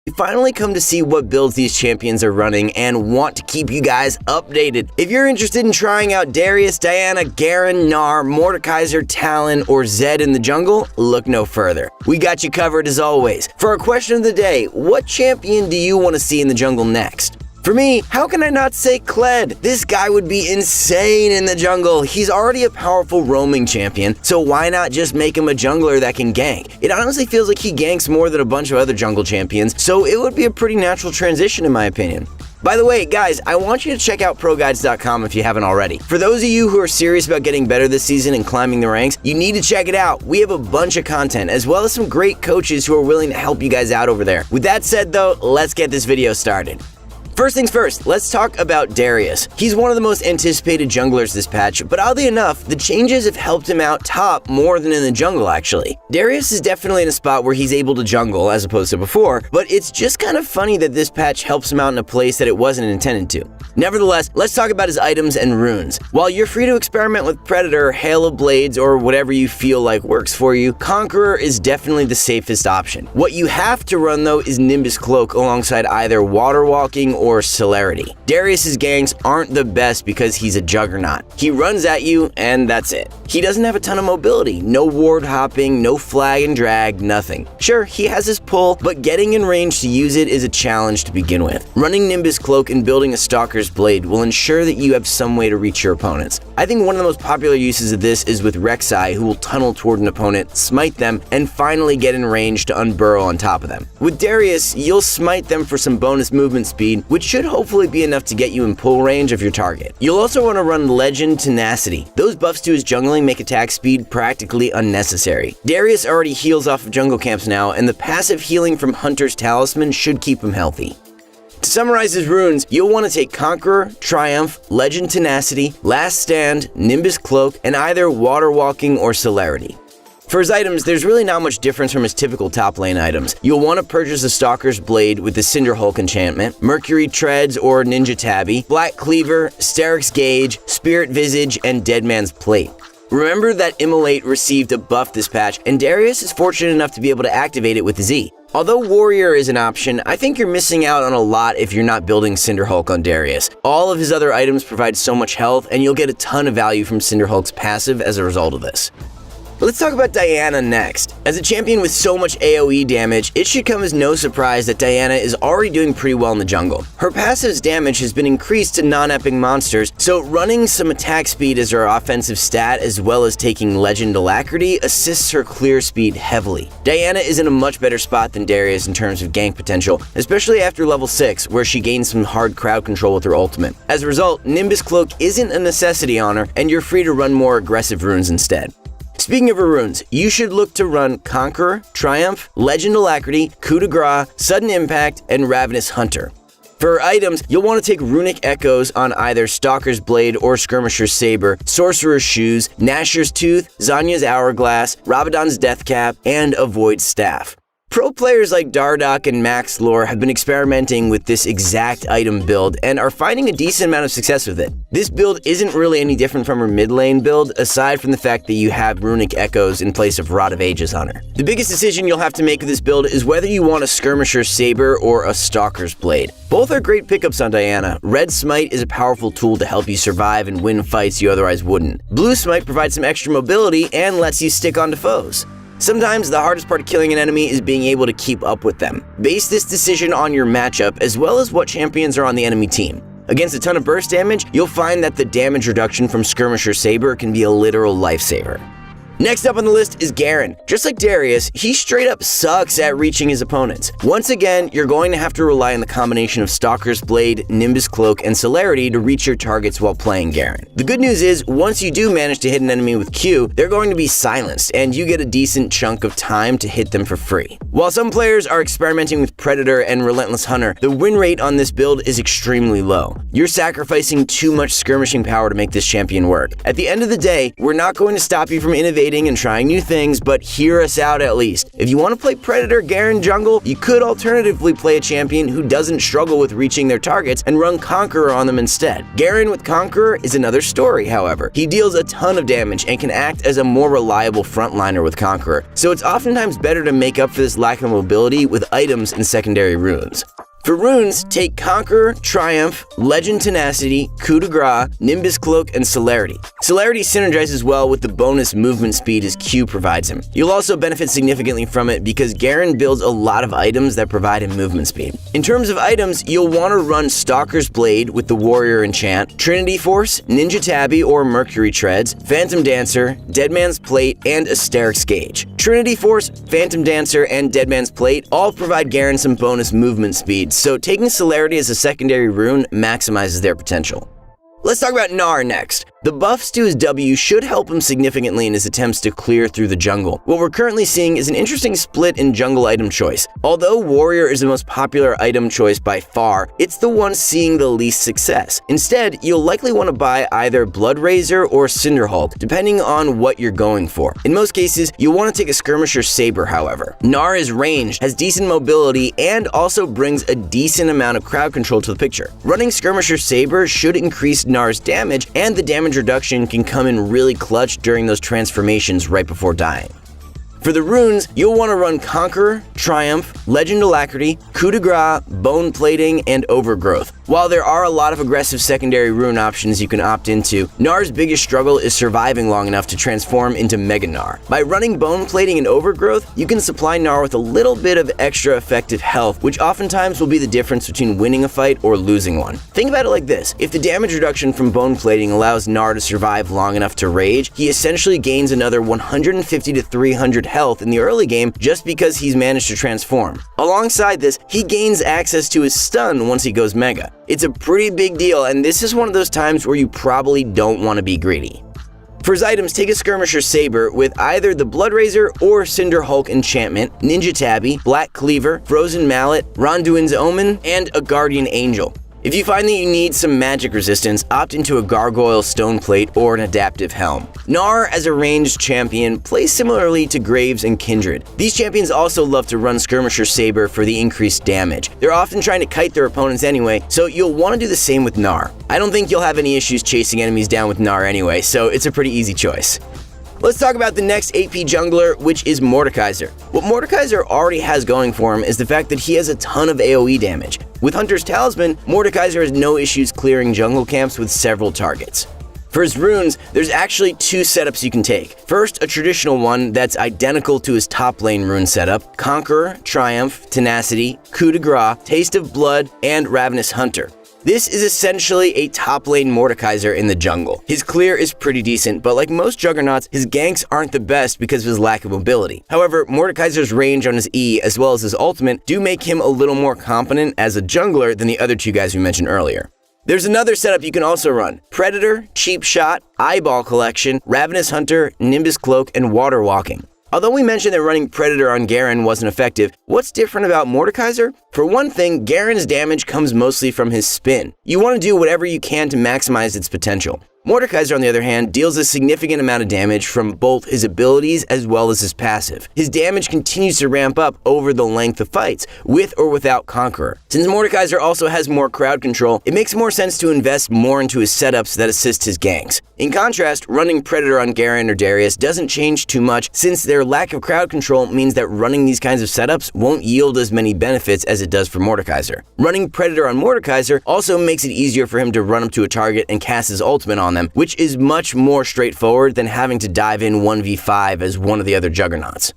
We finally come to see what builds these champions are running and want to keep you guys updated. If you're interested in trying out Darius, Diana, Garen, Gnar, Mordekaiser, Talon, or Zed in the jungle, look no further. We got you covered as always. For our question of the day, what champion do you want to see in the jungle next? For me, how can I not say Kled? This guy would be insane in the jungle. He's already a powerful roaming champion, so why not just make him a jungler that can gank? It honestly feels like he ganks more than a bunch of other jungle champions, so it would be a pretty natural transition in my opinion. By the way, guys, I want you to check out ProGuides.com if you haven't already. For those of you who are serious about getting better this season and climbing the ranks, you need to check it out. We have a bunch of content, as well as some great coaches who are willing to help you guys out over there. With that said though, let's get this video started. First things first, let's talk about Darius. He's one of the most anticipated junglers this patch, but oddly enough, the changes have helped him out top more than in the jungle actually. Darius is definitely in a spot where he's able to jungle as opposed to before, but it's just kind of funny that this patch helps him out in a place that it wasn't intended to. Nevertheless, let's talk about his items and runes. While you're free to experiment with Predator, Hail of Blades, or whatever you feel like works for you, Conqueror is definitely the safest option. What you have to run though is Nimbus Cloak alongside either Water Walking or Celerity. Darius's ganks aren't the best because he's a juggernaut. He runs at you and that's it. He doesn't have a ton of mobility, no ward hopping, no flag and drag, nothing. Sure, he has his pull, but getting in range to use it is a challenge to begin with. Running Nimbus Cloak and building a Stalker's Blade will ensure that you have some way to reach your opponents. I think one of the most popular uses of this is with Rek'Sai, who will tunnel toward an opponent, smite them, and finally get in range to unburrow on top of them. With Darius, you'll smite them for some bonus movement speed, which should hopefully be enough to get you in pull range of your target. You'll also want to run Legend Tenacity. Those buffs to his jungling make attack speed practically unnecessary. Darius already heals off of jungle camps now, and the passive healing from Hunter's Talisman should keep him healthy. To summarize his runes, you'll want to take Conqueror, Triumph, Legend Tenacity, Last Stand, Nimbus Cloak, and either Water Walking or Celerity. For his items, there's really not much difference from his typical top lane items. You'll want to purchase a Stalker's Blade with the Cinderhulk enchantment, Mercury Treads or Ninja Tabby, Black Cleaver, Steric's Gauge, Spirit Visage, and Deadman's Plate. Remember that Immolate received a buff this patch, and Darius is fortunate enough to be able to activate it with Z. Although Warrior is an option, I think you're missing out on a lot if you're not building Cinderhulk on Darius. All of his other items provide so much health, and you'll get a ton of value from Cinderhulk's passive as a result of this. Let's talk about Diana next. As a champion with so much AoE damage, it should come as no surprise that Diana is already doing pretty well in the jungle. Her passive's damage has been increased to non-epic monsters, so running some attack speed as her offensive stat as well as taking Legend Alacrity assists her clear speed heavily. Diana is in a much better spot than Darius in terms of gank potential, especially after level 6 where she gains some hard crowd control with her ultimate. As a result, Nimbus Cloak isn't a necessity on her, and you're free to run more aggressive runes instead. Speaking of her runes, you should look to run Conqueror, Triumph, Legend Alacrity, Coup de Grace, Sudden Impact, and Ravenous Hunter. For her items, you'll want to take Runic Echoes on either Stalker's Blade or Skirmisher's Saber, Sorcerer's Shoes, Nashor's Tooth, Zanya's Hourglass, Rabadon's Death Cap, and Avoid Staff. Pro players like Dardoch and Max Lore have been experimenting with this exact item build and are finding a decent amount of success with it. This build isn't really any different from her mid lane build, aside from the fact that you have Runic Echoes in place of Rod of Ages on her. The biggest decision you'll have to make with this build is whether you want a Skirmisher's Saber or a Stalker's Blade. Both are great pickups on Diana. Red Smite is a powerful tool to help you survive and win fights you otherwise wouldn't. Blue Smite provides some extra mobility and lets you stick onto foes. Sometimes the hardest part of killing an enemy is being able to keep up with them. Base this decision on your matchup as well as what champions are on the enemy team. Against a ton of burst damage, you'll find that the damage reduction from Skirmisher Saber can be a literal lifesaver. Next up on the list is Garen. Just like Darius, he straight up sucks at reaching his opponents. Once again, you're going to have to rely on the combination of Stalker's Blade, Nimbus Cloak, and Celerity to reach your targets while playing Garen. The good news is, once you do manage to hit an enemy with Q, they're going to be silenced, and you get a decent chunk of time to hit them for free. While some players are experimenting with Predator and Relentless Hunter, the win rate on this build is extremely low. You're sacrificing too much skirmishing power to make this champion work. At the end of the day, we're not going to stop you from innovating exciting and trying new things, but hear us out at least. If you want to play Predator Garen jungle, you could alternatively play a champion who doesn't struggle with reaching their targets and run Conqueror on them instead. Garen with Conqueror is another story, however. He deals a ton of damage and can act as a more reliable frontliner with Conqueror, so it's oftentimes better to make up for this lack of mobility with items and secondary runes. For runes, take Conqueror, Triumph, Legend Tenacity, Coup de Grace, Nimbus Cloak, and Celerity. Celerity synergizes well with the bonus movement speed his Q provides him. You'll also benefit significantly from it because Garen builds a lot of items that provide him movement speed. In terms of items, you'll want to run Stalker's Blade with the Warrior Enchant, Trinity Force, Ninja Tabby or Mercury Treads, Phantom Dancer, Deadman's Plate, and Asterix Gauge. Trinity Force, Phantom Dancer, and Deadman's Plate all provide Garen some bonus movement speed, so taking Celerity as a secondary rune maximizes their potential. Let's talk about Gnar next. The buffs to his W should help him significantly in his attempts to clear through the jungle. What we're currently seeing is an interesting split in jungle item choice. Although Warrior is the most popular item choice by far, it's the one seeing the least success. Instead, you'll likely want to buy either Blood Razor or Cinderhulk, depending on what you're going for. In most cases, you'll want to take a Skirmisher Saber, however. Gnar is ranged, has decent mobility, and also brings a decent amount of crowd control to the picture. Running Skirmisher Saber should increase Gnar's damage, and the damage reduction can come in really clutch during those transformations right before dying. For the runes, you'll want to run Conqueror, Triumph, Legend Alacrity, Coup de Grace, Bone Plating, and Overgrowth. While there are a lot of aggressive secondary rune options you can opt into, Gnar's biggest struggle is surviving long enough to transform into Mega Gnar. By running Bone Plating and Overgrowth, you can supply Gnar with a little bit of extra effective health, which oftentimes will be the difference between winning a fight or losing one. Think about it like this: if the damage reduction from Bone Plating allows Gnar to survive long enough to rage, he essentially gains another 150 to 300 health in the early game just because he's managed to transform. Alongside this, he gains access to his stun once he goes Mega. It's a pretty big deal, and this is one of those times where you probably don't want to be greedy. For his items, take a Skirmisher Saber with either the Blood Razor or Cinderhulk Enchantment, Ninja Tabby, Black Cleaver, Frozen Mallet, Ronduin's Omen, and a Guardian Angel. If you find that you need some magic resistance, opt into a Gargoyle Stone Plate or an Adaptive Helm. Gnar, as a ranged champion, plays similarly to Graves and Kindred. These champions also love to run Skirmisher Saber for the increased damage. They're often trying to kite their opponents anyway, so you'll want to do the same with Gnar. I don't think you'll have any issues chasing enemies down with Gnar anyway, so it's a pretty easy choice. Let's talk about the next AP jungler, which is Mordekaiser. What Mordekaiser already has going for him is the fact that he has a ton of AoE damage. With Hunter's Talisman, Mordekaiser has no issues clearing jungle camps with several targets. For his runes, there's actually two setups you can take. First, a traditional one that's identical to his top lane rune setup: Conqueror, Triumph, Tenacity, Coup de Grace, Taste of Blood, and Ravenous Hunter. This is essentially a top lane Mordekaiser in the jungle. His clear is pretty decent, but like most juggernauts, his ganks aren't the best because of his lack of mobility. However, Mordekaiser's range on his E as well as his ultimate do make him a little more competent as a jungler than the other two guys we mentioned earlier. There's another setup you can also run: Predator, Cheap Shot, Eyeball Collection, Ravenous Hunter, Nimbus Cloak, and Water Walking. Although we mentioned that running Predator on Garen wasn't effective, what's different about Mordekaiser? For one thing, Garen's damage comes mostly from his spin. You want to do whatever you can to maximize its potential. Mordekaiser, on the other hand, deals a significant amount of damage from both his abilities as well as his passive. His damage continues to ramp up over the length of fights, with or without Conqueror. Since Mordekaiser also has more crowd control, it makes more sense to invest more into his setups that assist his ganks. In contrast, running Predator on Garen or Darius doesn't change too much, since their lack of crowd control means that running these kinds of setups won't yield as many benefits as it does for Mordekaiser. Running Predator on Mordekaiser also makes it easier for him to run up to a target and cast his ultimate on them, which is much more straightforward than having to dive in 1v5 as one of the other juggernauts.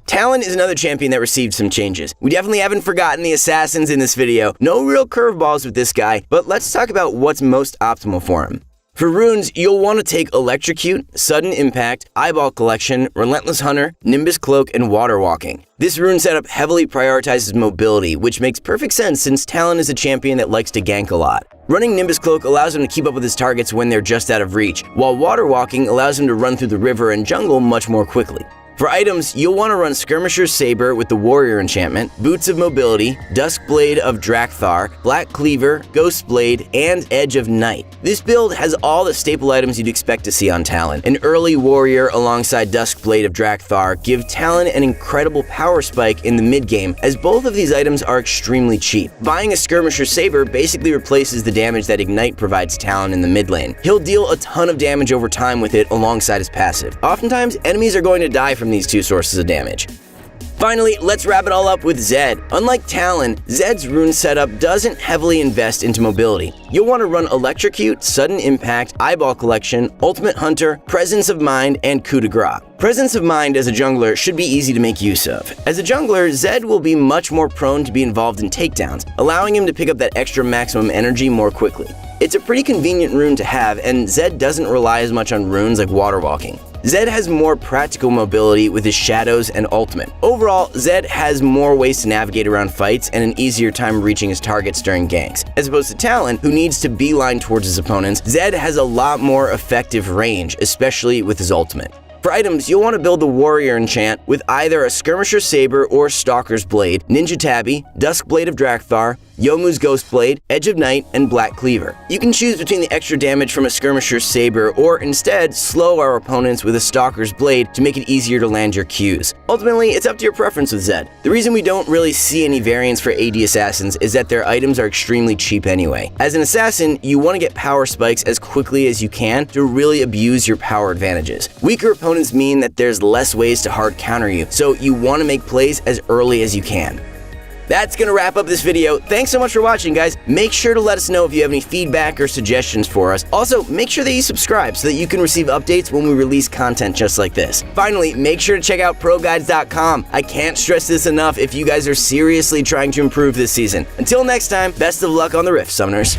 Talon is another champion that received some changes. We definitely haven't forgotten the assassins in this video. No real curveballs with this guy, but let's talk about what's most optimal for him. For runes, you'll want to take Electrocute, Sudden Impact, Eyeball Collection, Relentless Hunter, Nimbus Cloak, and Water Walking. This rune setup heavily prioritizes mobility, which makes perfect sense since Talon is a champion that likes to gank a lot. Running Nimbus Cloak allows him to keep up with his targets when they're just out of reach, while Water Walking allows him to run through the river and jungle much more quickly. For items, you'll want to run Skirmisher's Saber with the Warrior enchantment, Boots of Mobility, Duskblade of Drakthar, Black Cleaver, Ghostblade, and Edge of Night. This build has all the staple items you'd expect to see on Talon. An early Warrior alongside Duskblade of Drakthar give Talon an incredible power spike in the mid-game, as both of these items are extremely cheap. Buying a Skirmisher's Saber basically replaces the damage that Ignite provides Talon in the mid lane. He'll deal a ton of damage over time with it alongside his passive. Oftentimes, enemies are going to die from these two sources of damage. Finally, let's wrap it all up with Zed. Unlike Talon, Zed's rune setup doesn't heavily invest into mobility. You'll want to run Electrocute, Sudden Impact, Eyeball Collection, Ultimate Hunter, Presence of Mind, and Coup de Grace. Presence of Mind as a jungler should be easy to make use of. As a jungler, Zed will be much more prone to be involved in takedowns, allowing him to pick up that extra maximum energy more quickly. It's a pretty convenient rune to have, and Zed doesn't rely as much on runes like Water Walking. Zed has more practical mobility with his shadows and ultimate. Overall, Zed has more ways to navigate around fights and an easier time reaching his targets during ganks. As opposed to Talon, who needs to beeline towards his opponents, Zed has a lot more effective range, especially with his ultimate. For items, you'll want to build the Warrior enchant with either a Skirmisher's Saber or Stalker's Blade, Ninja Tabby, Duskblade of Drakthar, Yomu's Ghostblade, Edge of Night, and Black Cleaver. You can choose between the extra damage from a Skirmisher's Saber or instead slow our opponents with a Stalker's Blade to make it easier to land your Qs. Ultimately, it's up to your preference with Zed. The reason we don't really see any variants for AD assassins is that their items are extremely cheap anyway. As an assassin, you want to get power spikes as quickly as you can to really abuse your power advantages. Weaker opponents mean that there's less ways to hard counter you, so you want to make plays as early as you can. That's gonna wrap up this video. Thanks so much for watching, guys. Make sure to let us know if you have any feedback or suggestions for us. Also, make sure that you subscribe so that you can receive updates when we release content just like this. Finally, make sure to check out ProGuides.com. I can't stress this enough if you guys are seriously trying to improve this season. Until next time, best of luck on the Rift, Summoners.